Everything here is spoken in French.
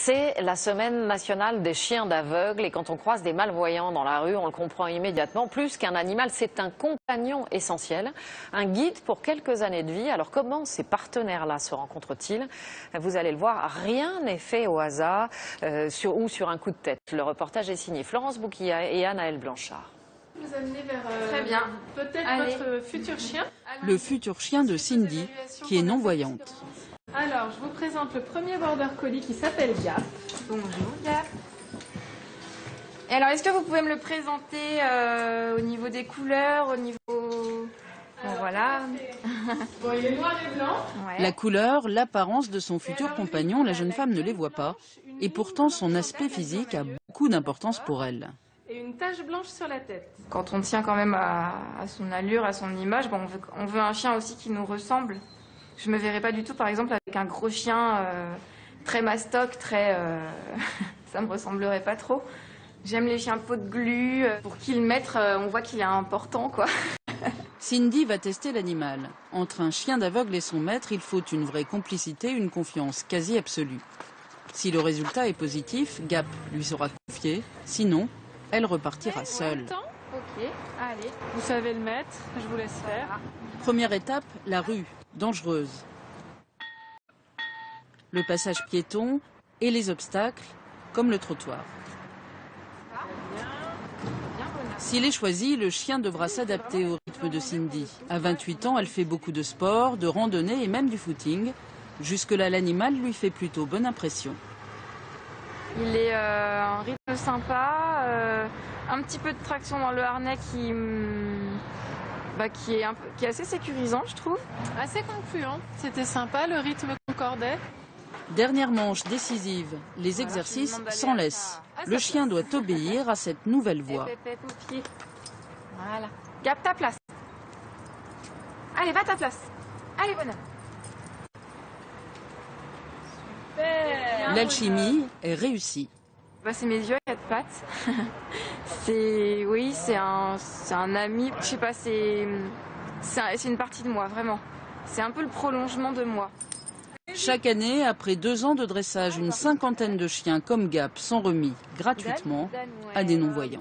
C'est la semaine nationale des chiens d'aveugles et quand on croise des malvoyants dans la rue, on le comprend immédiatement. Plus qu'un animal, c'est un compagnon essentiel, un guide pour quelques années de vie. Alors comment ces partenaires-là se rencontrent-ils? Vous allez le voir, rien n'est fait au hasard ou sur un coup de tête. Le reportage est signé Florence Bouquilla et Anaëlle Blanchard. Vous amenez vers Très bien. Peut-être votre futur chien. Le futur chien de Cindy, qui est non-voyante. Alors, je vous présente le premier border collie qui s'appelle Gap. Bonjour Gap. Et alors, est-ce que vous pouvez me le présenter au niveau des couleurs, au niveau... Bon, voilà. Bon, il est noir et blanc. Ouais. La couleur, l'apparence de son futur compagnon, la jeune femme ne les voit pas. Et pourtant, son aspect physique a beaucoup d'importance pour elle. Et une tache blanche sur la tête. Quand on tient quand même à son allure, à son image, bon, on veut un chien aussi qui nous ressemble. Je me verrais pas du tout, par exemple, avec un gros chien très mastoc, très... ça me ressemblerait pas trop. J'aime les chiens peau de glu. Pour qui le mettre, on voit qu'il est important, quoi. Cindy va tester l'animal. Entre un chien d'aveugle et son maître, il faut une vraie complicité, une confiance quasi absolue. Si le résultat est positif, Gap lui sera confié. Sinon, elle repartira seule. Ok, allez. Vous savez le mettre, je vous laisse faire. Première étape, la rue, dangereuse. Le passage piéton et les obstacles, comme le trottoir. S'il est choisi, le chien devra s'adapter au rythme de Cindy. À 28 ans, elle fait beaucoup de sport, de randonnée et même du footing. Jusque-là, l'animal lui fait plutôt bonne impression. Il est un rythme sympa, un petit peu de traction dans le harnais qui est assez sécurisant, je trouve. Assez concluant. C'était sympa, le rythme concordait. Dernière manche décisive, les exercices sans laisse. Le chien doit obéir à cette nouvelle voie. Voilà. Gap ta place. Allez, va ta place. Allez, bonhomme. L'alchimie est réussie. Bah, c'est mes yeux à quatre pattes. C'est un ami. Je sais pas, c'est une partie de moi, vraiment. C'est un peu le prolongement de moi. Chaque année, après 2 ans de dressage, une cinquantaine de chiens comme Gap sont remis gratuitement à des non-voyants.